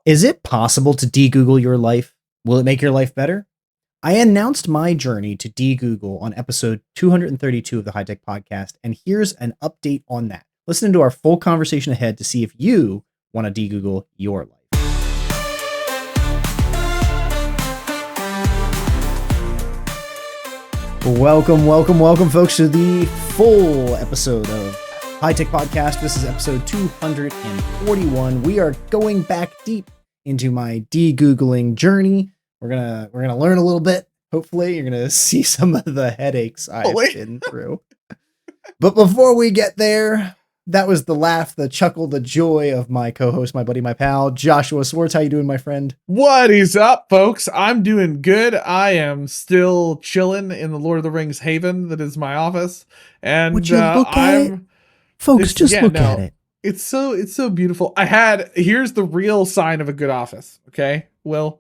Is it possible to de-Google your life? Will it make your life better? I announced my journey to de-Google on episode 232 of the High Tech Podcast, and here's an update on that. Listen to our full conversation ahead to see if you want to de-Google your life. Welcome, folks, to the full episode of High Tech Podcast. This is episode 241. We are going back deep into my de-Googling journey. We're gonna learn a little bit. Hopefully, you're gonna see some of the headaches I've been through. But before we get there, that was the laugh, the chuckle, the joy of my co-host, my buddy, my pal, Joshua Swartz. How you doing, my friend? What is up, folks? I'm doing good. I am still chilling in the Lord of the Rings haven that is my office. And would you look at it? Folks, just look at it. It's so beautiful. Here's the real sign of a good office. Okay. Well,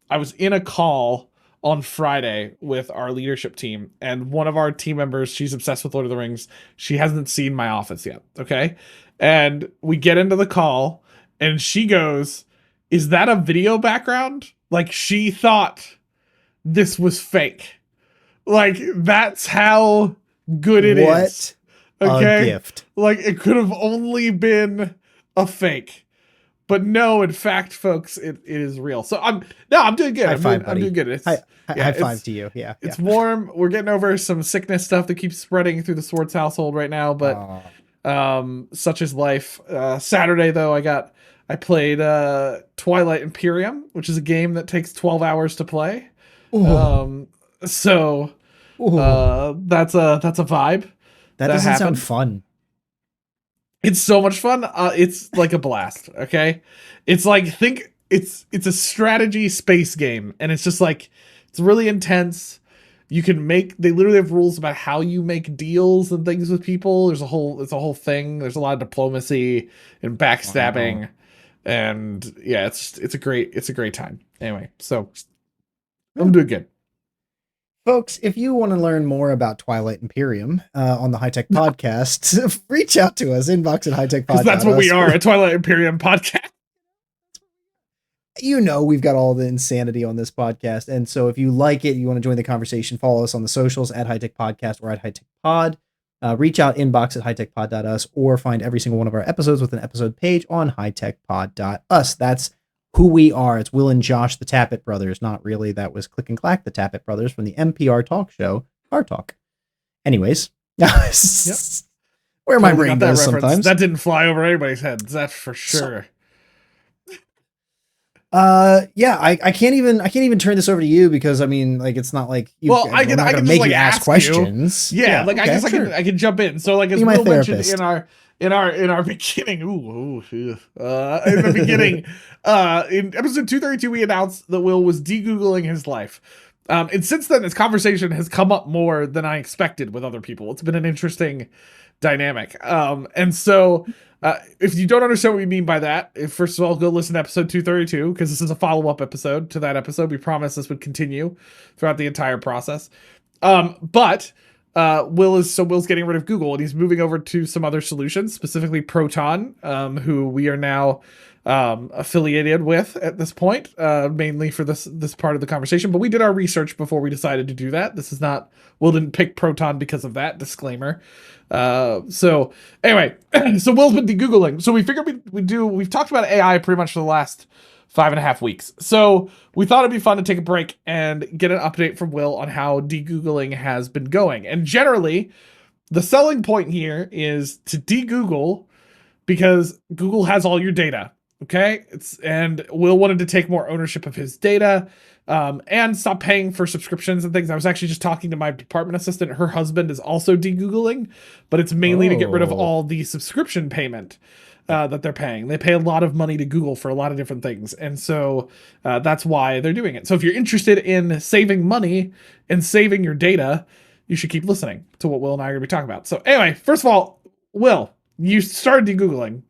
I was in a call on Friday with our leadership team, and one of our team members, she's obsessed with Lord of the Rings. She hasn't seen my office yet. Okay. And we get into the call and she goes, "Is that a video background?" Like, she thought this was fake. Like, that's how good it is. Okay. A gift. Like, it could have only been a fake. But no, in fact, folks, it is real. So I'm doing good. I'm doing good. It's, high five to you. Yeah. It's warm. We're getting over some sickness stuff that keeps spreading through the Swartz household right now, but such is life. Saturday though, I played Twilight Imperium, which is a game that takes 12 hours to play. That's a vibe. That doesn't sound fun. It's so much fun. It's like a blast. Okay. It's like, it's a strategy space game, and it's just like, it's really intense. They literally have rules about how you make deals and things with people. It's a whole thing. There's a lot of diplomacy and backstabbing. Wow. And yeah, it's a great time. Anyway, so I'm doing good. Folks, if you want to learn more about Twilight Imperium on the High Tech Podcast, reach out to us, inbox at hightechpod.us. Because that's what we are, a Twilight Imperium podcast. You know, we've got all the insanity on this podcast. And so if you like it, you want to join the conversation, follow us on the socials at High Tech Podcast or at High Tech Pod. Reach out, inbox at hightechpod.us, or find every single one of our episodes with an episode page on hightechpod.us. That's who we are. It's Will and Josh, the Tappet brothers. Not really. That was Click and Clack, the Tappet brothers from the NPR talk show, Car Talk. Anyways, yep. Where my brain goes sometimes. That didn't fly over anybody's heads. That's for sure. Yeah, I can't even turn this over to you because I mean, like, it's not like I can make just, you ask questions. Yeah, like, okay, I can jump in. So, like, as Will mentioned in our beginning, in the beginning, in episode 232, we announced that Will was de-Googling his life. And since then, this conversation has come up more than I expected with other people. It's been an interesting dynamic. And so, if you don't understand what we mean by that, first of all, go listen to episode 232, because this is a follow-up episode to that episode. We promised this would continue throughout the entire process. But Will's getting rid of Google, and he's moving over to some other solutions, specifically Proton, who we are now affiliated with at this point, mainly for this part of the conversation. But we did our research before we decided to do that. This is not, Will didn't pick Proton because of that, disclaimer. So anyway, so Will's been de-Googling. So we figured we've talked about AI pretty much for the last 5.5 weeks. So we thought it'd be fun to take a break and get an update from Will on how de-Googling has been going. And generally, the selling point here is to de-Google because Google has all your data. Okay. And Will wanted to take more ownership of his data, and stop paying for subscriptions and things. I was actually just talking to my department assistant. Her husband is also de-Googling, but it's mainly to get rid of all the subscription payment that they're paying. They pay a lot of money to Google for a lot of different things. And so that's why they're doing it. So if you're interested in saving money and saving your data, you should keep listening to what Will and I are going to be talking about. So anyway, first of all, Will, you started de-Googling.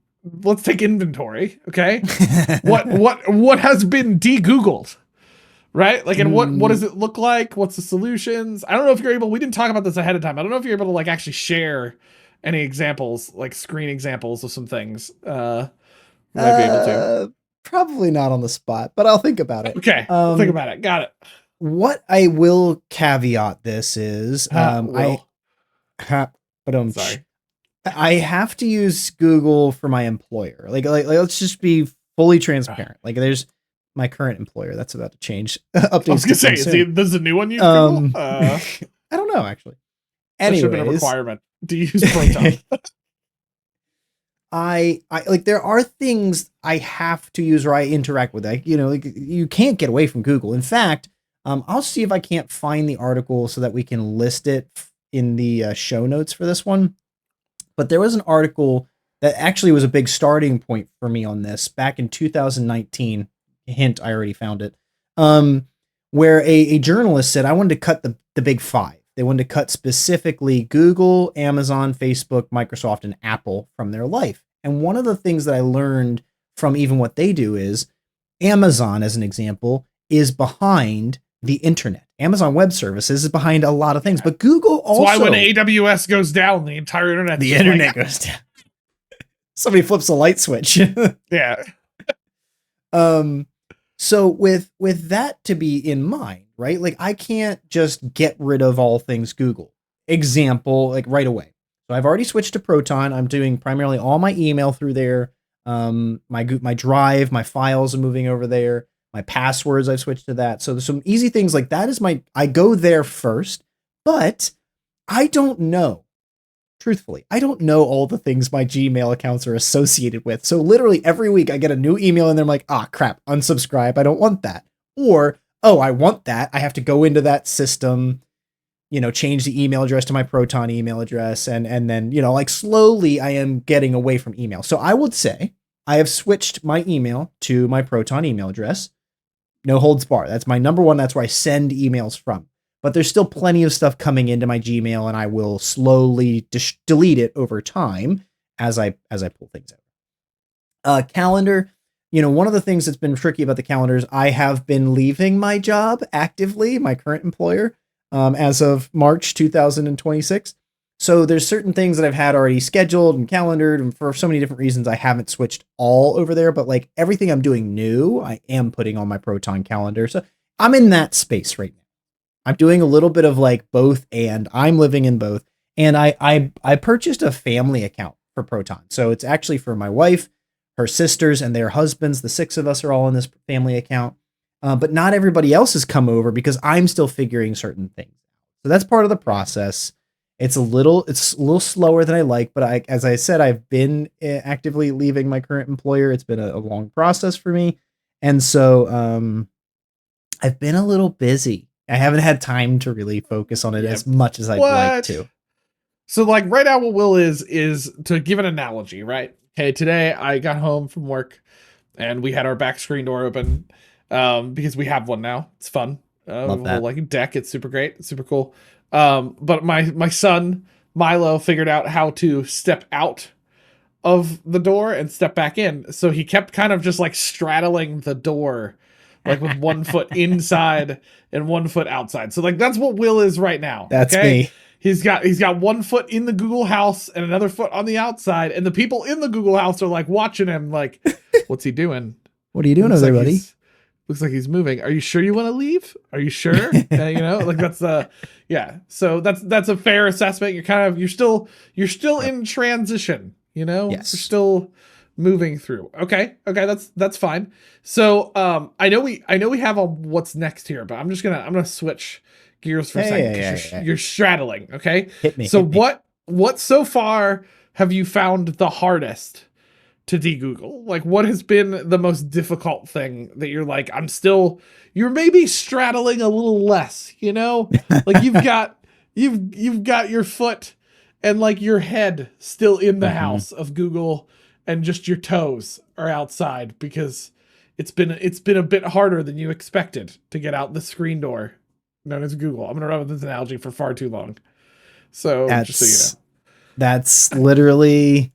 Let's take inventory. Okay. What has been de-Googled? Right? Like, and what does it look like? What's the solutions? I don't know if you're able, we didn't talk about this ahead of time. I don't know if you're able to, like, actually share any examples, like screen examples of some things. Might be able to. probably not on the spot, but I'll think about it. Okay, think about it. Got it. What I will caveat this is, Sorry. I have to use Google for my employer. Like let's just be fully transparent. Like there's my current employer that's about to change. Updates. I was gonna say, there's a new one use Google? I don't know actually. Anyways, that should have been a requirement to use Proton. I like there are things I have to use or I interact with. Like, like you can't get away from Google. In fact, I'll see if I can't find the article so that we can list it in the show notes for this one. But there was an article that actually was a big starting point for me on this back in 2019. Hint, I already found it. Where a journalist said, I wanted to cut the big five. They wanted to cut specifically Google, Amazon, Facebook, Microsoft, and Apple from their life. And one of the things that I learned from even what they do is Amazon, as an example, is behind the internet. Amazon Web Services is behind a lot of things, but Google also. That's why when AWS goes down, the entire internet. The internet goes down. Somebody flips a light switch. Yeah. So with that to be in mind, right? Like I can't just get rid of all things Google. Example, like right away. So I've already switched to Proton. I'm doing primarily all my email through there. My Drive, my files are moving over there. My passwords, I've switched to that. So there's some easy things like that I go there first, but I don't know. Truthfully, I don't know all the things my Gmail accounts are associated with. So literally every week I get a new email and they're like, crap, unsubscribe. I don't want that. Or, I want that. I have to go into that system, change the email address to my Proton email address. And then, like slowly I am getting away from email. So I would say I have switched my email to my Proton email address. No holds bar. That's my number one. That's where I send emails from. But there's still plenty of stuff coming into my Gmail, and I will slowly delete it over time as I pull things out. Calendar, one of the things that's been tricky about the calendars, I have been leaving my job actively, my current employer, as of March 2026. So there's certain things that I've had already scheduled and calendared, and for so many different reasons, I haven't switched all over there. But like everything I'm doing new, I am putting on my Proton calendar. So I'm in that space right now. I'm doing a little bit of like both, and I'm living in both. And I purchased a family account for Proton. So it's actually for my wife, her sisters, and their husbands. The 6 of us are all in this family account. But not everybody else has come over because I'm still figuring certain things. So that's part of the process. It's a little slower than I like, but as I said, I've been actively leaving my current employer. It's been a long process for me. And so I've been a little busy. I haven't had time to really focus on it as much as I'd like to. So like right now what Will is to give an analogy, right? Okay, today I got home from work and we had our back screen door open because we have one now. It's fun. Love that. Like a deck. It's super great. It's super cool. But my son, Milo, figured out how to step out of the door and step back in. So he kept kind of just like straddling the door, like with one foot inside and one foot outside. So like that's what Will is right now. That's me. He's got one foot in the Google house and another foot on the outside, and the people in the Google house are like watching him like, what's he doing? What are you doing over there, buddy? Looks like he's moving. Are you sure you want to leave? Are you sure? Like that's yeah. So that's a fair assessment. You're still in transition, Yes. You're still moving through. Okay, that's fine. So I know we have a what's next here, but I'm gonna switch gears for a second. You're straddling, okay? Hit me. So what so far have you found the hardest to de-Google? Like what has been the most difficult thing that you're like, you're maybe straddling a little less, like you've got your foot and like your head still in the house of Google and just your toes are outside because it's been a bit harder than you expected to get out the screen door known as Google. I'm going to run with this analogy for far too long. So just so you know. That's literally,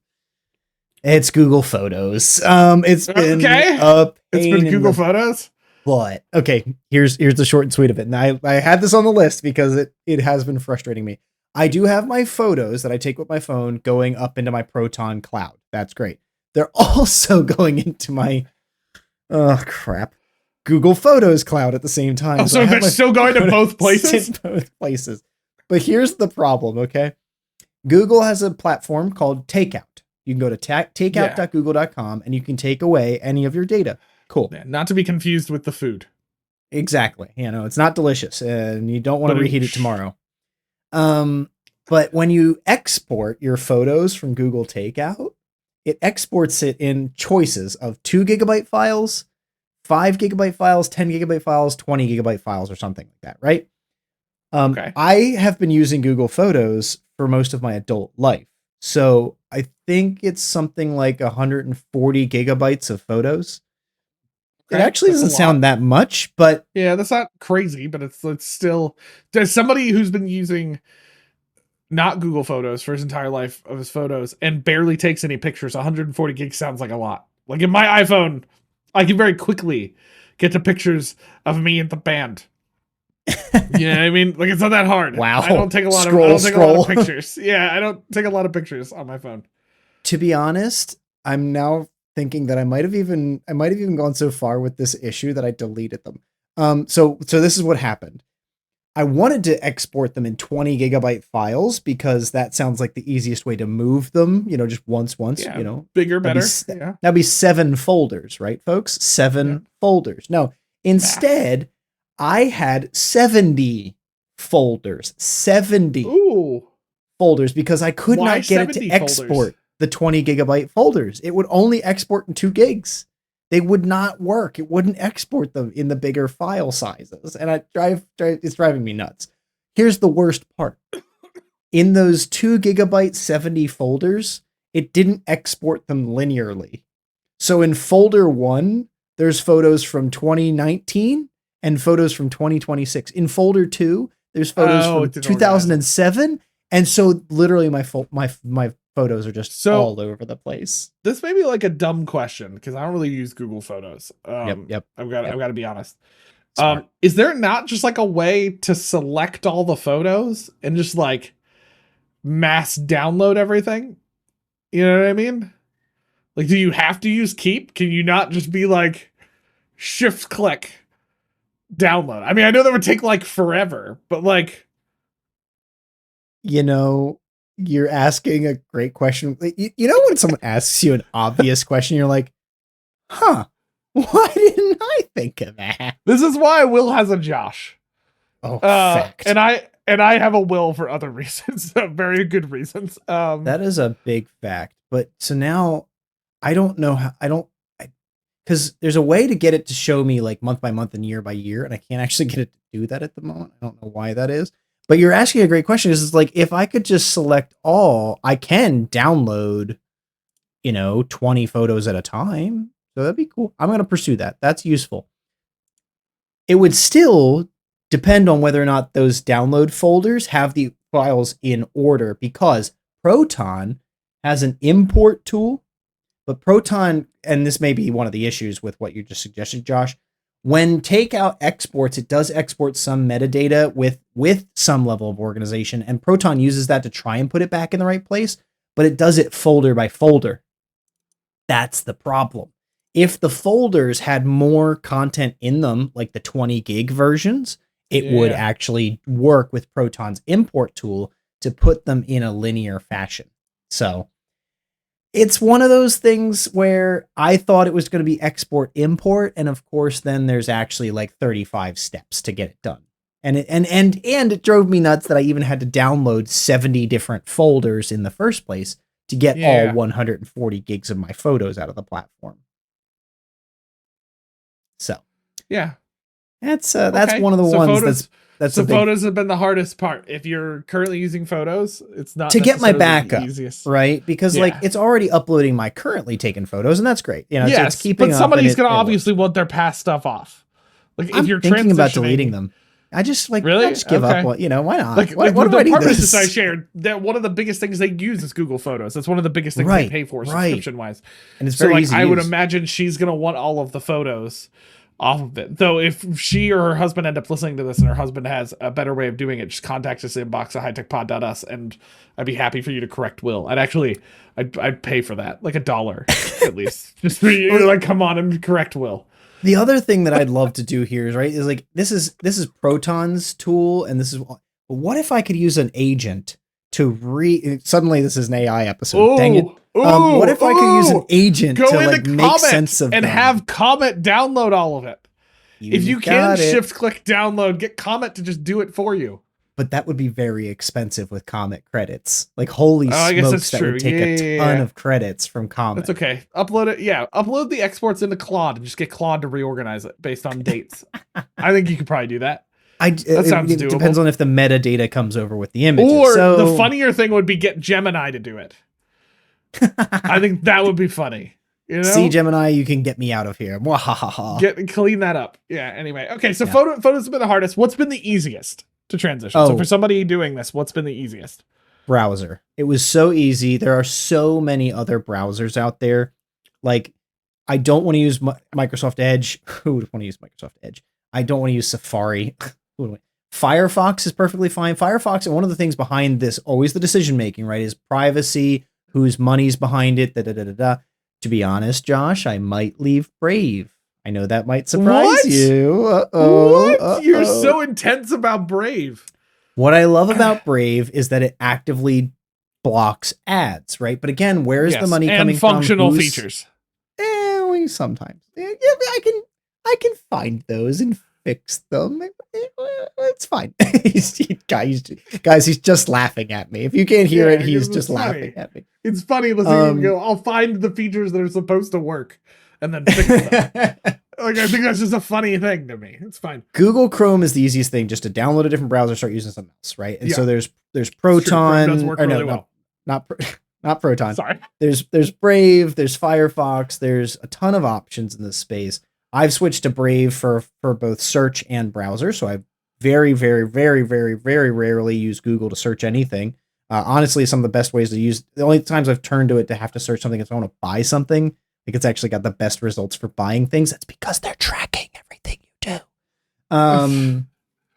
it's Google Photos. It's been it's been Google Photos. But okay, here's the short and sweet of it. And I had this on the list because it has been frustrating me. I do have my photos that I take with my phone going up into my Proton cloud. That's great. They're also going into my Oh, crap. Google Photos cloud at the same time. Oh, so they're still going to both places? Both places. But here's the problem, okay? Google has a platform called Takeout. You can go to takeout.google.com and you can take away any of your data. Cool. Yeah, not to be confused with the food. Exactly. It's not delicious and you don't want to reheat it tomorrow. But when you export your photos from Google Takeout, it exports it in choices of 2 GB files, 5 GB files, 10 GB files, 20 GB files, or something like that, right? Okay. I have been using Google Photos for most of my adult life. So I think it's something like 140 gigabytes of photos. Okay, it actually doesn't sound that much, but yeah, that's not crazy, but it's still, there's somebody who's been using not Google Photos for his entire life of his photos and barely takes any pictures. 140 gigs sounds like a lot. Like in my iPhone, I can very quickly get to pictures of me and the band. Yeah, I mean, like it's not that hard. Wow. I don't take a lot of pictures. Yeah, I don't take a lot of pictures on my phone. To be honest, I'm now thinking that I might have even gone so far with this issue that I deleted them. So this is what happened. I wanted to export them in 20 gigabyte files because that sounds like the easiest way to move them, just once, yeah, bigger, better. That'd be 7 folders, right, folks? 7 folders. No, instead, I had 70 folders. 70 folders because I could not get it to export the 20 gigabyte folders. It would only export in 2 gigs. They would not work. It wouldn't export them in the bigger file sizes. And it's driving me nuts. Here's the worst part. In those 2 gigabyte 70 folders, it didn't export them linearly. So in folder 1, there's photos from 2019 and photos from 2026. In folder 2, there's photos from 2007. And so literally my photos are just all over the place. This may be like a dumb question because I don't really use Google Photos. Yep. I've got to be honest. Is there not just like a way to select all the photos and just like mass download everything? You know what I mean? Like, do you have to use Keep? Can you not just be like shift click download? I mean, I know that would take like forever, but like, you're asking a great question. When someone asks you an obvious question, you're like, huh, why didn't I think of that? This is why Will has a Josh. Oh, fact. And I have a Will for other reasons, very good reasons. That is a big fact. But so now I don't know how, because there's a way to get it to show me like month by month and year by year. And I can't actually get it to do that at the moment. I don't know why that is. But you're asking a great question. It's like, if I could just select all, I can download, 20 photos at a time. So that'd be cool. I'm going to pursue that. That's useful. It would still depend on whether or not those download folders have the files in order, because Proton has an import tool, but Proton, and this may be one of the issues with what you just suggested, Josh, when Takeout exports, it does export some metadata with some level of organization, and Proton uses that to try and put it back in the right place, but it does it folder by folder. That's the problem. If the folders had more content in them, like the 20 gig versions, it would actually work with Proton's import tool to put them in a linear fashion. So it's one of those things where I thought it was going to be export import, and of course then there's actually like 35 steps to get it done. And it drove me nuts that I even had to download 70 different folders in the first place to get all 140 gigs of my photos out of the platform. So, that's one of the ones photos, that's photos have been the hardest part. If you're currently using Photos, it's not to get my backup, easiest. Right? Because like it's already uploading my currently taken photos, and that's great. Yes, it's keeping but somebody's going to obviously want their past stuff off. Like if you're thinking about deleting them, I just like really I just give up. Why not? Like the purposes I shared, that one of the biggest things they use is Google Photos. That's one of the biggest things they pay for subscription wise. And it's very easy. I would imagine she's going to want all of the photos off of it. Though if she or her husband end up listening to this and her husband has a better way of doing it, just contact us, inbox at hightechpod.us, and I'd be happy for you to correct Will. I'd pay for that, like $1 at least, just for you to like come on and correct Will. The other thing that I'd love to do here is, right, is like, this is Proton's tool, and this is, what if I could use an agent to suddenly this is an AI episode. Ooh, dang it. What if I could use an agent to like make sense of and them? have Comet download all of it? If you can shift click download, get Comet to just do it for you. But that would be very expensive with Comet credits. Like, holy smokes, that would take a ton of credits from Comet. That's okay. Upload it. Yeah, upload the exports into Claude and just get Claude to reorganize it based on dates. I think you could probably do that. That sounds doable. It depends on if the metadata comes over with the images. Or the funnier thing would be get Gemini to do it. I think that would be funny. You know? See, Gemini, you can get me out of here. Clean that up. Yeah. Anyway. Okay. So photos have been the hardest. What's been the easiest to transition? So for somebody doing this, what's been the easiest? Browser. It was so easy. There are so many other browsers out there. Like, I don't want to use Microsoft Edge. Who would want to use Microsoft Edge? I don't want to use Safari. Firefox is perfectly fine. Firefox, and one of the things behind this, always the decision making, right, is privacy, whose money's behind it, To be honest, Josh, I might leave Brave. I know that might surprise you. What? You're so intense about Brave. What I love about Brave is that it actively blocks ads, right? But again, where is the money coming from? And functional features. Sometimes. Yeah, I can find those and fix them. It's fine. Guys, he's just laughing at me. If you can't hear it, he's just laughing at me. It's funny listening to go, I'll find the features that are supposed to work and then fix them. Like, I think that's just a funny thing to me. It's fine. Google Chrome is the easiest thing, just to download a different browser, start using something else, right? And so there's Proton. Does work really well. Not Proton. Sorry. There's Brave, there's Firefox, there's a ton of options in this space. I've switched to Brave for both search and browser, so I very, very, very, very, very rarely use Google to search anything. Honestly, some of the best ways to use, the only times I've turned to it to have to search something is if I want to buy something. I think it's actually got the best results for buying things. That's because they're tracking everything you do.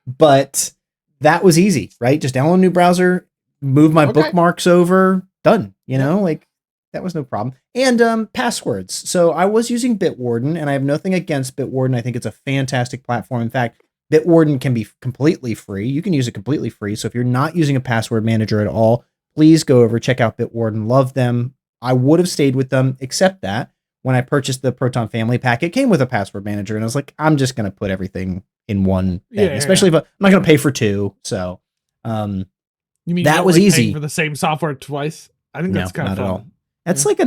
But that was easy, right? Just download a new browser, move my bookmarks over, done. You know, like, that was no problem. And passwords. So I was using Bitwarden, and I have nothing against Bitwarden. I think it's a fantastic platform. In fact, Bitwarden can be completely free. You can use it completely free. So if you're not using a password manager at all, please go over, check out Bitwarden. Love them. I would have stayed with them, except that when I purchased the Proton Family Pack, it came with a password manager, and I was like, I'm just going to put everything in one thing, especially if I'm not going to pay for two. So you mean that was easy for the same software twice? I think that's kind of fun. At all. That's like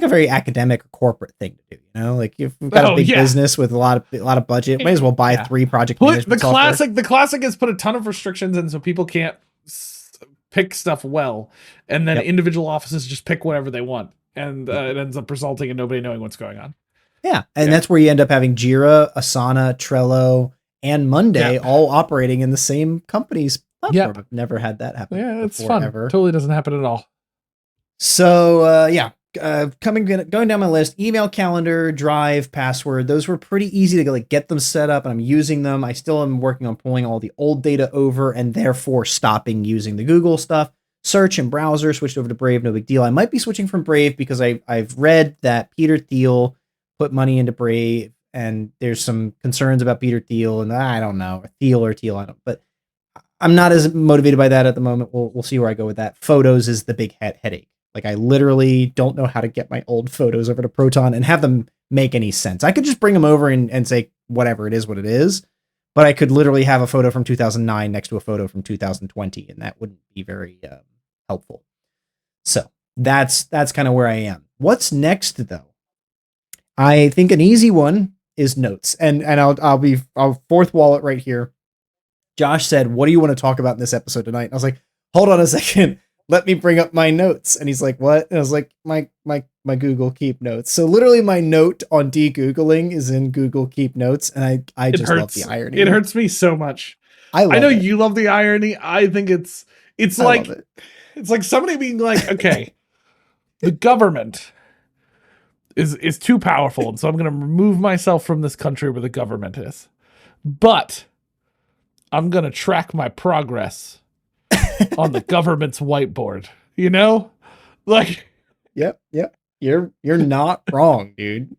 a very academic or corporate thing to do, you know? Like, if you've got a big business with a lot of budget, might as well buy 3 project management software. The classic is put a ton of restrictions in so people can't pick stuff well, and then individual offices just pick whatever they want, and it ends up resulting in nobody knowing what's going on. Yeah, and that's where you end up having Jira, Asana, Trello, and Monday all operating in the same company's platform. I've never had that happen. Yeah, it's fun. Ever. Totally doesn't happen at all. So going down my list, email, calendar, Drive, password. Those were pretty easy to get them set up, and I'm using them. I still am working on pulling all the old data over, and therefore stopping using the Google stuff. Search and browser, switched over to Brave, no big deal. I might be switching from Brave because I've read that Peter Thiel put money into Brave, and there's some concerns about Peter Thiel, and I don't know, Thiel, I don't, but I'm not as motivated by that at the moment. We'll see where I go with that. Photos is the big headache. Like, I literally don't know how to get my old photos over to Proton and have them make any sense. I could just bring them over and say, whatever, it is what it is. But I could literally have a photo from 2009 next to a photo from 2020, and that wouldn't be very helpful. So that's kind of where I am. What's next, though? I think an easy one is notes. And I'll fourth wall it right here. Josh said, what do you want to talk about in this episode tonight? And I was like, hold on a second. Let me bring up my notes. And he's like, what? And I was like, my Google Keep notes. So literally my note on de-Googling is in Google Keep notes. And I just love the irony. It hurts me so much. I know you love the irony. I think it's like, it's like somebody being like, okay, the government is too powerful. And so I'm going to remove myself from this country where the government is, but I'm going to track my progress on the government's whiteboard, you know? Like, yep. You're not wrong, dude.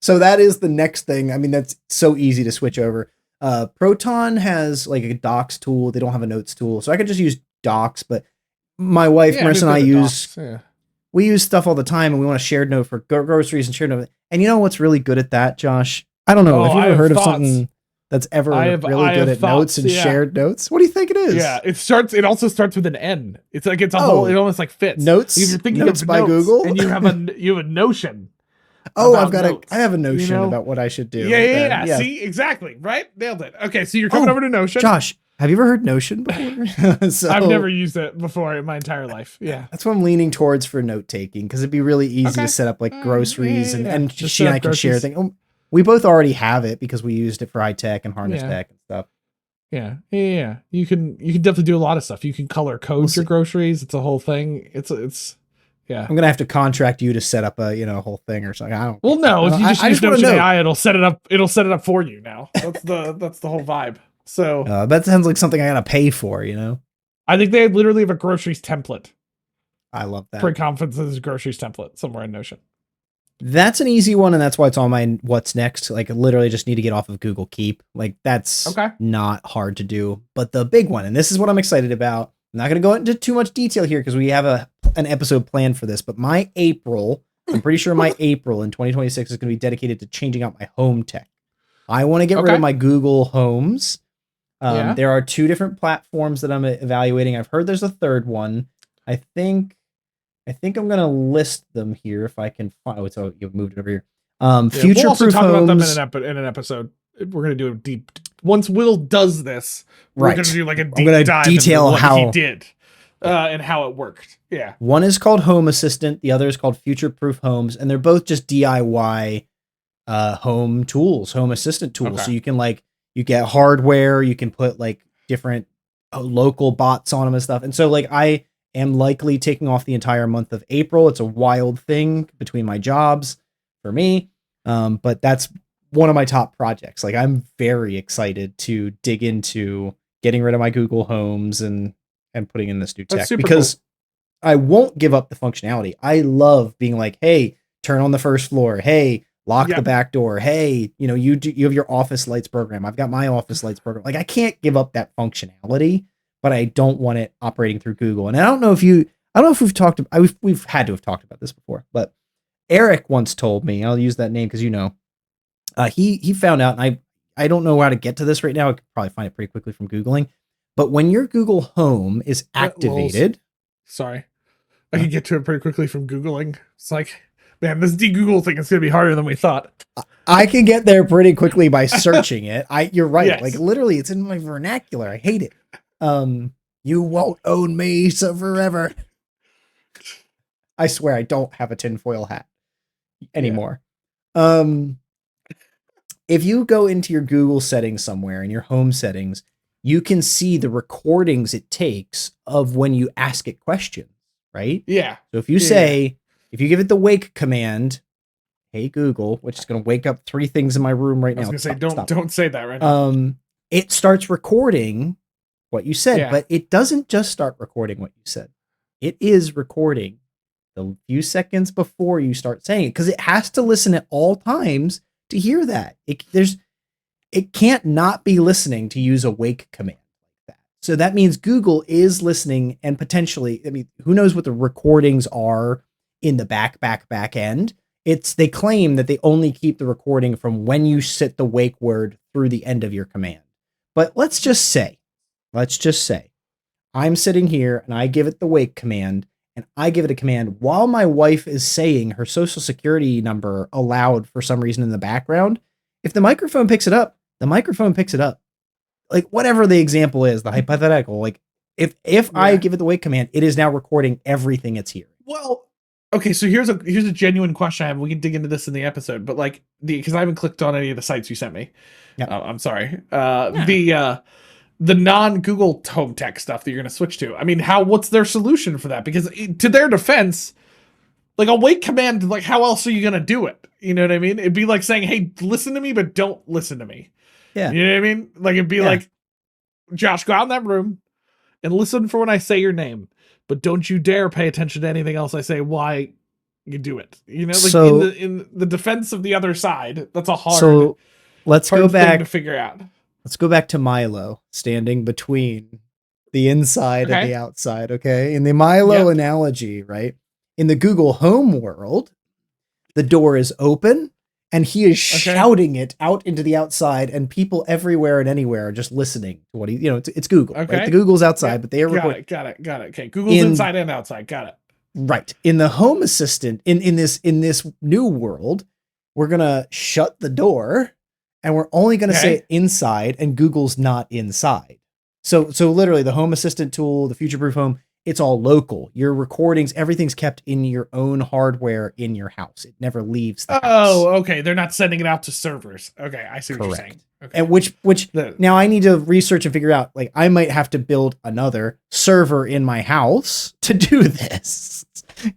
So that is the next thing. I mean, that's so easy to switch over. Proton has like a docs tool. They don't have a notes tool. So I could just use docs, but my wife, Marissa, and I use, we use stuff all the time, and we want a shared note for groceries and shared note. And you know what's really good at that, Josh? I don't know. Have you ever heard of something that's ever really good at notes and shared notes? What do you think it is? Yeah, it also starts with an N. It's like it's a whole. It almost like fits. Notes. If you're thinking notes of by Google, and you have a Notion. Oh, I have a notion about what I should do. Yeah. See, exactly. Right? Nailed it. Okay, so you're coming over to Notion. Josh, have you ever heard Notion before? I've never used it before in my entire life. Yeah. That's what I'm leaning towards for note taking, because it'd be really easy to set up like groceries and she and I can share things. We both already have it because we used it for high tech and harness tech and stuff. Yeah. You can definitely do a lot of stuff. You can color code your groceries. It's a whole thing. Yeah. I'm gonna have to contract you to set up a whole thing or something. Well, no, if you just use Notion AI, it'll set it up. It'll set it up for you now. That's the whole vibe. So that sounds like something I gotta pay for. I think they literally have a groceries template. I love that. Pre-conferences groceries template somewhere in Notion. That's an easy one, and that's why it's on my what's next. Like, I literally just need to get off of Google Keep. Like, that's not hard to do. But the big one, and this is what I'm excited about. I'm not going to go into too much detail here because we have an episode planned for this. But I'm pretty sure my April in 2026 is going to be dedicated to changing out my home tech. I want to get rid of my Google Homes. There are 2 different platforms that I'm evaluating. I've heard there's a third one. I think I'm going to list them here if I can find. Oh, so you've moved it over here. Future-proof we'll also talk homes. about them in an episode. We're going to do a deep. Once Will does this, we're going to do like a deep dive detail into how he did and how it worked. Yeah. One is called Home Assistant. The other is called Future-proof Homes, and they're both just DIY home tools, home assistant tools. Okay. So you can you get hardware, you can put like different local bots on them and stuff. And so I am likely taking off the entire month of April. It's a wild thing between my jobs for me. But that's one of my top projects. I'm very excited to dig into getting rid of my Google Homes and putting in this new tech because I won't give up the functionality. I love being like, hey, turn on the first floor. Hey, lock the back door. Hey, you have your office lights program. I've got my office lights program. I can't give up that functionality, but I don't want it operating through Google. And I don't know if we've talked, we've had to have talked about this before, but Eric once told me, I'll use that name because he found out, and I don't know how to get to this right now. I could probably find it pretty quickly from Googling, but when your Google Home is activated. Sorry. I can get to it pretty quickly from Googling. It's like, man, this de-Google thing is going to be harder than we thought. I can get there pretty quickly by searching it. You're right. Yes. Literally, it's in my vernacular. I hate it. You won't own me so forever. I swear I don't have a tinfoil hat anymore. If you go into your Google settings somewhere in your home settings, you can see the recordings it takes of when you ask it questions, right? Yeah. So if you say, if you give it the wake command, hey Google, which is going to wake up 3 things in my room right now. I was going to say, don't say that right now. It starts recording what you said, but it doesn't just start recording what you said. It is recording the few seconds before you start saying it because it has to listen at all times to hear that. It can't not be listening to use a wake command like that. So that means Google is listening and potentially, who knows what the recordings are in the back end. They claim that they only keep the recording from when you set the wake word through the end of your command. But let's just say I'm sitting here and I give it the wake command and I give it a command while my wife is saying her social security number aloud for some reason in the background. If the microphone picks it up, the microphone picks it up. Whatever the example is, the hypothetical, if I give it the wake command, it is now recording everything it's hearing. Well, okay, so here's a genuine question I have. We can dig into this in the episode, but because I haven't clicked on any of the sites you sent me. Yeah. I'm sorry. The non-Google home tech stuff that you're going to switch to. What's their solution for that? Because to their defense, a wake command, how else are you going to do it? You know what I mean? It'd be like saying, hey, listen to me, but don't listen to me. Yeah. You know what I mean? It'd be like, Josh, go out in that room and listen for when I say your name, but don't you dare pay attention to anything else I say. Why? you do it. Like so, in the defense of the other side, that's a hard, so let's hard go back thing to figure out. Let's go back to Milo standing between the inside and the outside. Okay. In the Milo analogy, right? In the Google Home world, the door is open and he is shouting it out into the outside, and people everywhere and anywhere are just listening to what it's Google, right? The Google's outside, but they are recording. Got it. Okay. Google's inside and outside. Got it. Right. In the Home Assistant, in this new world, we're going to shut the door and we're only going to say inside, and Google's not inside. So literally the Home Assistant tool, the future-proof home, it's all local. Your recordings, everything's kept in your own hardware in your house. It never leaves the house. Oh, okay. They're not sending it out to servers. Okay, I see what you're saying. Okay. And which now I need to research and figure out, like, I might have to build another server in my house to do this.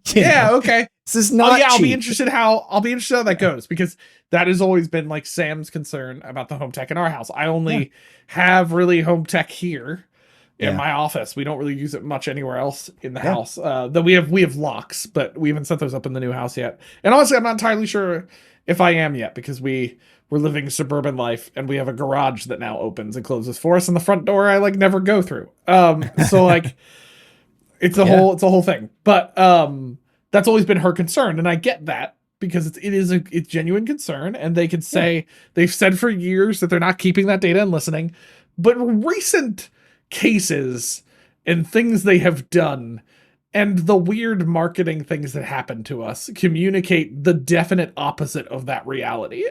Okay. This is not cheap. I'll be interested how that goes, because that has always been like Sam's concern about the home tech in our house. I only have really home tech here in my office. We don't really use it much anywhere else in the house. Though we have locks, but we haven't set those up in the new house yet. And honestly, I'm not entirely sure if I am yet, because we're living suburban life and we have a garage that now opens and closes for us, and the front door I never go through. So it's a whole thing. But that's always been her concern, and I get that, because it's genuine concern, and they could say they've said for years that they're not keeping that data and listening, but recent cases and things they have done and the weird marketing things that happen to us communicate the definite opposite of that reality.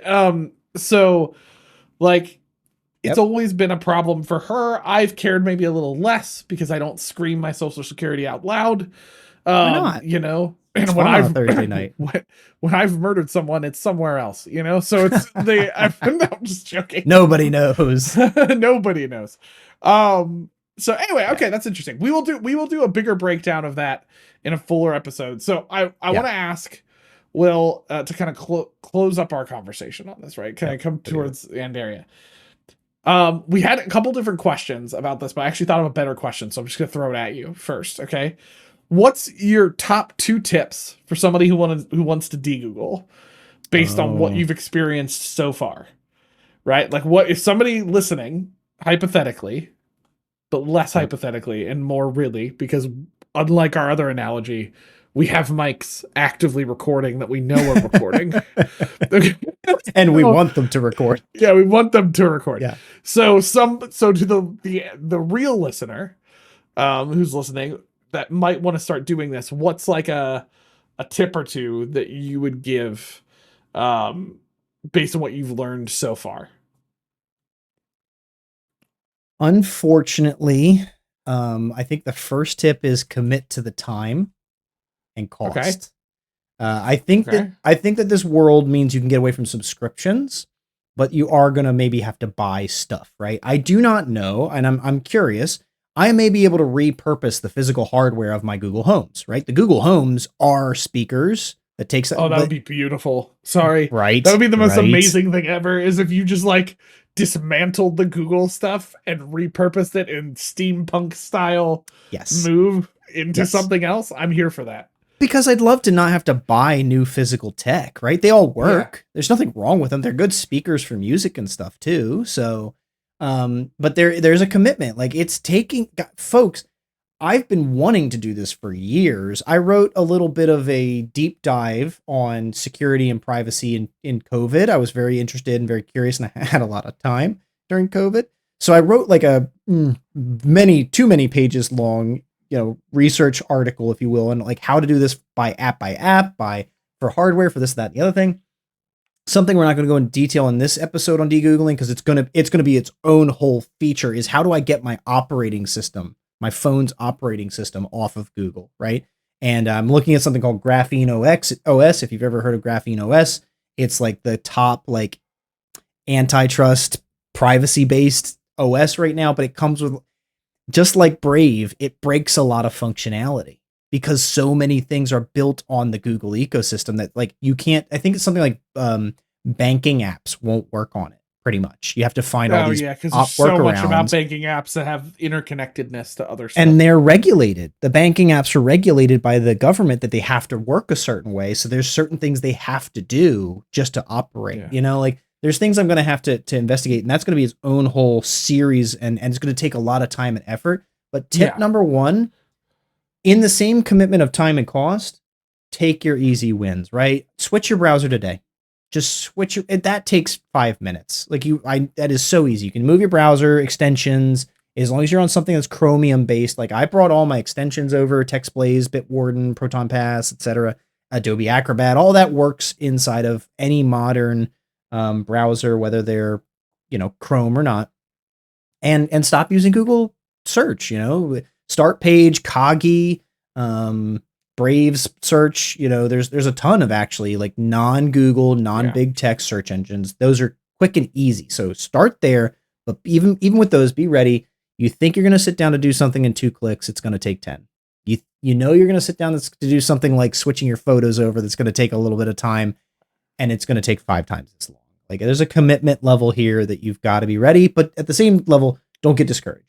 So it's always been a problem for her. I've cared maybe a little less because I don't scream my social security out loud. Why not? And when I've Thursday night, when I've murdered someone, it's somewhere else, so it's I'm just joking. Nobody knows. Nobody knows. So anyway, okay, that's interesting. We will do a bigger breakdown of that in a fuller episode. So I want to ask Will to kind of close up our conversation on this, right? Can I come towards the end area? We had a couple different questions about this, but I actually thought of a better question, so I'm just gonna throw it at you first, okay? What's your top 2 tips for somebody who wants to de-Google based on what you've experienced so far? Right? Like, what if somebody listening, hypothetically, but less hypothetically and more really, because unlike our other analogy, we have mics actively recording that we know are recording. And we want them to record. Yeah, we want them to record. Yeah. So to the real listener who's listening that might want to start doing this, what's like a tip or two that you would give based on what you've learned so far? Unfortunately, I think the first tip is commit to the time and cost. Okay. I think that this world means you can get away from subscriptions, but you are going to maybe have to buy stuff, right? I do not know, and I'm curious. I may be able to repurpose the physical hardware of my Google Homes, right? The Google Homes are speakers that takes. Oh, that would be beautiful. Sorry. Right. That would be the most amazing thing ever, is if you just dismantled the Google stuff and repurposed it in steampunk style move into something else. I'm here for that. Because I'd love to not have to buy new physical tech, right? They all work. Yeah. There's nothing wrong with them. They're good speakers for music and stuff too. So, but there's a commitment. It's taking, folks, I've been wanting to do this for years. I wrote a little bit of a deep dive on security and privacy in COVID. I was very interested and very curious, and I had a lot of time during COVID. So I wrote a too many pages long, research article, if you will, and how to do this by app, for hardware, for this, that, and the other thing. Something we're not going to go into detail in this episode on de-Googling, because it's going to be its own whole feature, is how do I get my operating system, my phone's operating system, off of Google, right? And I'm looking at something called Graphene OS. If you've ever heard of Graphene OS, it's the top antitrust privacy-based OS right now, but it comes with, just like Brave, it breaks a lot of functionality because so many things are built on the Google ecosystem that you can't, I think it's something like banking apps won't work on it, pretty much. You have to find all these because there's so much about workarounds. banking apps that have interconnectedness to other stuff. And they're regulated. The banking apps are regulated by the government that they have to work a certain way. So there's certain things they have to do just to operate. Yeah. You know, like there's things I'm going to have to investigate, and that's going to be its own whole series, and it's going to take a lot of time and effort. But tip number one, in the same commitment of time and cost, take your easy wins, right? Switch your browser today. Just switch that takes 5 minutes. Like that is so easy. You can move your browser extensions as long as you're on something that's Chromium based. Like I brought all my extensions over, TextBlaze, Bitwarden, Proton Pass, etc. Adobe Acrobat, all that works inside of any modern browser, whether they're, Chrome or not. And stop using Google search, start page, Kagi, Braves search, there's a ton of actually like non-Google, non-big tech search engines. Those are quick and easy. So start there, but even with those, be ready. You think you're going to sit down to do something in 2 clicks, it's going to take 10. You're going to sit down to do something like switching your photos over that's going to take a little bit of time, and it's going to take 5 times as long. Like there's a commitment level here that you've got to be ready, but at the same level, don't get discouraged.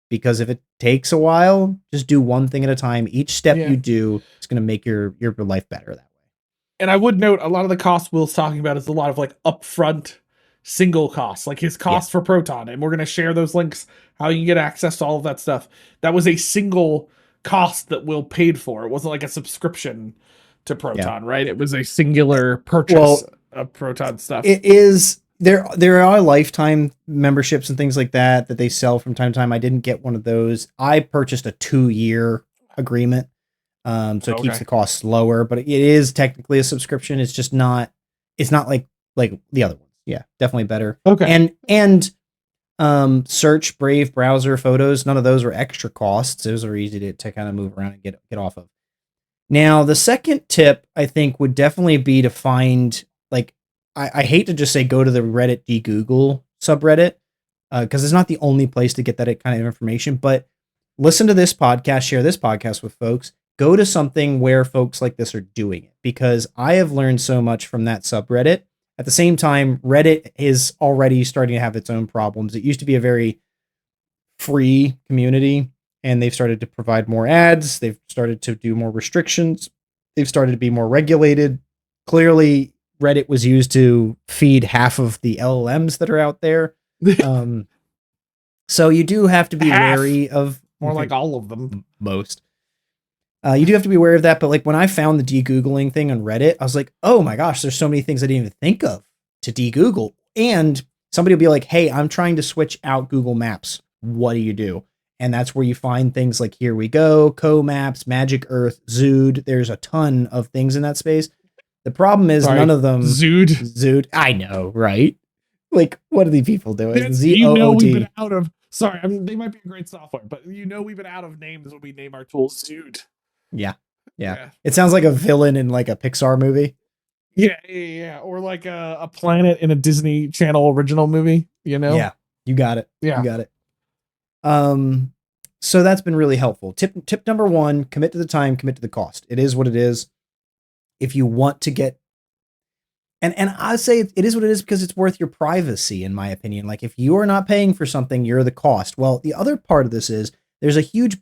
Because if it takes a while, just do one thing at a time. Each step you do is going to make your life better that way. And I would note a lot of the costs Will's talking about is a lot of like upfront single costs, like his cost for Proton. And we're going to share those links, how you can get access to all of that stuff. That was a single cost that Will paid for. It wasn't like a subscription to Proton, right? It was a singular purchase of Proton stuff. It is. There are lifetime memberships and things like that they sell from time to time. I didn't get one of those. I purchased a 2-year agreement. So it keeps the costs lower, but it is technically a subscription. It's just not, it's not like the other ones. Yeah, definitely better. Okay. And search, Brave, browser, photos, none of those are extra costs. Those are easy to kind of move around and get off of. Now, the second tip I think would definitely be to find, like, I hate to just say go to the Reddit de-Google subreddit, because it's not the only place to get that kind of information, but listen to this podcast, share this podcast with folks, go to something where folks like this are doing it, because I have learned so much from that subreddit. At the same time, Reddit is already starting to have its own problems. It used to be a very free community, and they've started to provide more ads. They've started to do more restrictions. They've started to be more regulated. Clearly, Reddit was used to feed half of the LLMs that are out there. So you do have to be wary of... More like all of them. Most. You do have to be aware of that, but like when I found the de-Googling thing on Reddit, I was like, oh my gosh, there's so many things I didn't even think of to de-Google. And somebody will be like, hey, I'm trying to switch out Google Maps. What do you do? And that's where you find things like Here We Go, Co-Maps, Magic Earth, Zood. There's a ton of things in that space. The problem is none of them... Zood. I know, right? Like, what are these people doing? Z-O-O-D. We've been out of... Sorry, I mean, they might be a great software, but we've been out of names when we name our tools Zood. Yeah. It sounds like a villain in like a Pixar movie. Yeah. Or like a planet in a Disney Channel original movie, Yeah, you got it. Yeah. You got it. So that's been really helpful. Tip number 1, commit to the time, commit to the cost. It is what it is. If you want to get, and I say it is what it is because it's worth your privacy, in my opinion. Like if you are not paying for something, you're the cost. Well, the other part of this is there's a huge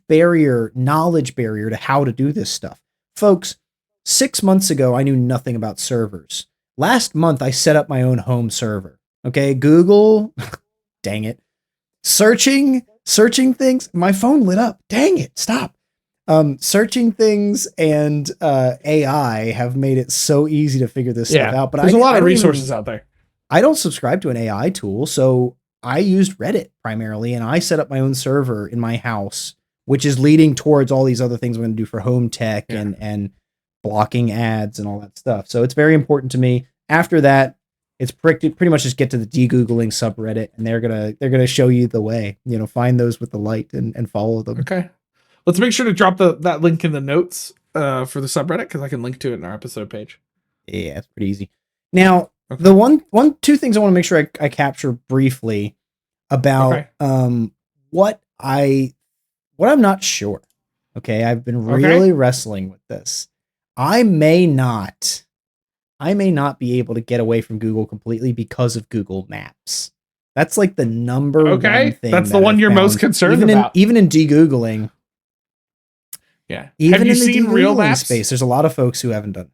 knowledge barrier to how to do this stuff. Folks, 6 months ago, I knew nothing about servers. Last month, I set up my own home server. Okay, Google, dang it. Searching things. My phone lit up. Dang it, stop. Searching things and AI have made it so easy to figure this stuff out. But there's a lot of resources out there. I don't subscribe to an AI tool, so I used Reddit primarily, and I set up my own server in my house, which is leading towards all these other things I'm going to do for home tech and blocking ads and all that stuff. So it's very important to me. After that, it's pretty much just get to the de-Googling subreddit, and they're gonna show you the way. Find those with the light and follow them. Okay. Let's make sure to drop that link in the notes for the subreddit, because I can link to it in our episode page. Yeah, it's pretty easy. Now, the two things I want to make sure I capture briefly about what I'm not sure. Okay, I've been really wrestling with this. I may not be able to get away from Google completely because of Google Maps. That's like the number one thing. That's the one you're most concerned about. Even in de-Googling. Yeah. Even have you in the seen real maps space, there's a lot of folks who haven't done.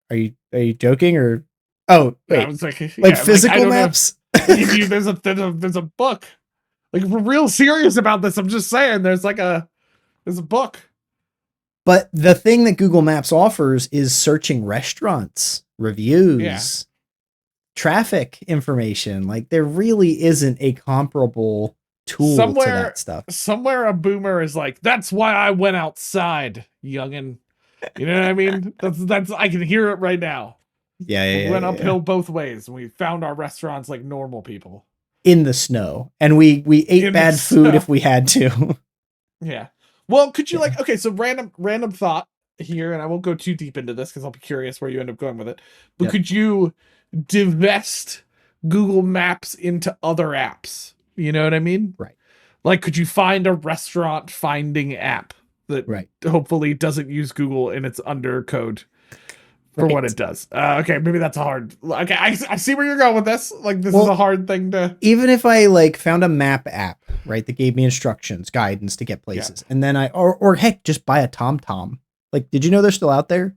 Are you joking or? Oh, wait. I was like physical maps. There's a book. Like, if we're real serious about this, I'm just saying there's a book. But the thing that Google Maps offers is searching restaurants, reviews, traffic information. Like, there really isn't a comparable tool to that stuff. Somewhere a boomer is like, that's why I went outside, youngin'. You know what I mean? That's I can hear it right now. Yeah. We went uphill both ways, and we found our restaurants like normal people. In the snow. And we ate bad food if we had to. Yeah. Well, could you okay, so random thought here, and I won't go too deep into this because I'll be curious where you end up going with it. But could you divest Google Maps into other apps? You know what I mean? Right. Like, could you find a restaurant finding app that hopefully doesn't use Google in its undercode for what it does? Okay, maybe that's a hard. Okay, I see where you're going with this. Like, this is a hard thing to. Even if I found a map app, right, that gave me instructions, guidance to get places, and then or heck, just buy a TomTom. Like, did you know they're still out there?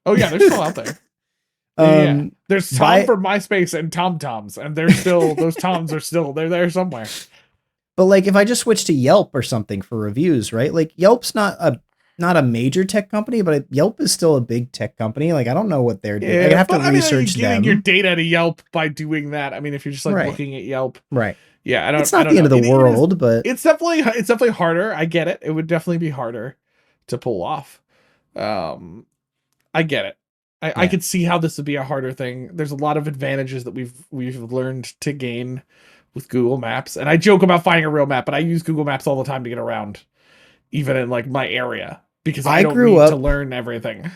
Oh yeah, they're still out there. Yeah. There's Tom for MySpace and TomToms, and they're still those Toms are still they're there somewhere. But like, if I just switch to Yelp or something for reviews, right? Like, Yelp's not a major tech company, but Yelp is still a big tech company. Like, I don't know what they're doing. I have to research them. Getting your data to Yelp by doing that. I mean, if you're just looking at Yelp, right? Yeah, It's not the end of the world, but it's definitely harder. I get it. It would definitely be harder to pull off. I get it. I could see how this would be a harder thing. There's a lot of advantages that we've learned to gain with Google Maps, and I joke about finding a real map, but I use Google Maps all the time to get around, even in like my area, because I don't need to learn everything.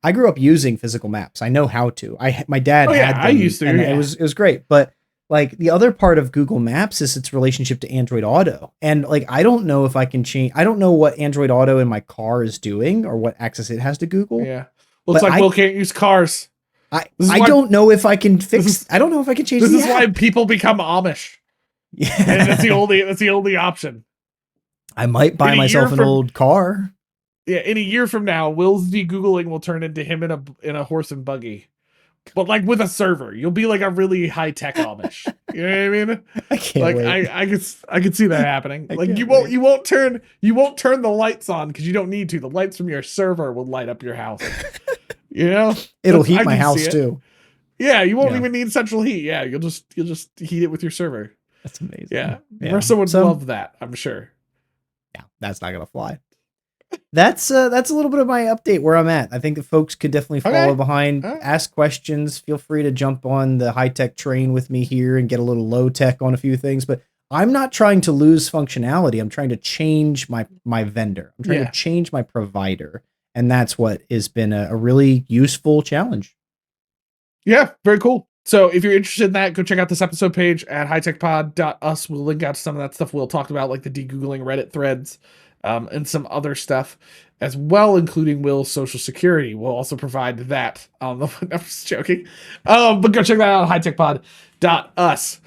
I grew up using physical maps. I know how to. My dad had them, I used to, and it was great. But like, the other part of Google Maps is its relationship to Android Auto, and like, I don't know if I can change. I don't know what Android Auto in my car is doing or what access it has to Google. Yeah. Looks like Will can't use cars. I don't know if I can fix. I don't know if I can change. This is why people become Amish. Yeah, and that's the only option. I might buy myself an old car. Yeah, in a year from now, Will's de-Googling will turn into him in a horse and buggy, but like with a server. You'll be like a really high tech Amish. You know what I mean? I can't wait. I could see that happening. Like, you won't turn the lights on because you don't need to. The lights from your server will light up your house. You know, it'll heat my house too. Yeah, you won't even need central heat. Yeah, you'll just heat it with your server. That's amazing. Yeah. Marissa would love that, I'm sure. Yeah, that's not gonna fly. That's a little bit of my update where I'm at. I think that folks could definitely follow behind, ask questions. Feel free to jump on the high tech train with me here and get a little low tech on a few things. But I'm not trying to lose functionality. I'm trying to change my vendor. I'm trying to change my provider. And that's what has been a really useful challenge. Yeah, very cool. So if you're interested in that, go check out this episode page at hightechpod.us. We'll link out to some of that stuff Will talked about, like the de-Googling Reddit threads, and some other stuff as well, including Will's social security. We'll also provide that on the. I'm just joking. But go check that out at hightechpod.us.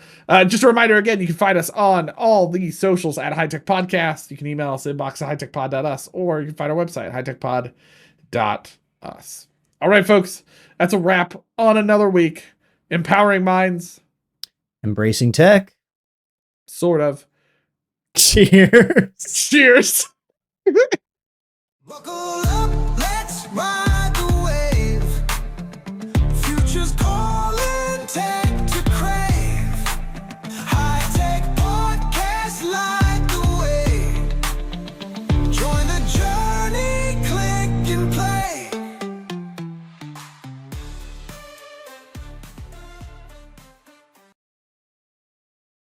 Just a reminder again, you can find us on all the socials at High Tech Podcast. You can email us inbox at hightechpod.us, or you can find our website, hightechpod.us. All right, folks, that's a wrap on another week. Empowering minds. Embracing tech. Sort of. Cheers. Cheers. Buckle up, let's ride the wave. Future's calling, tech to crave. High Tech Podcast, light the way. Join the journey, click and play.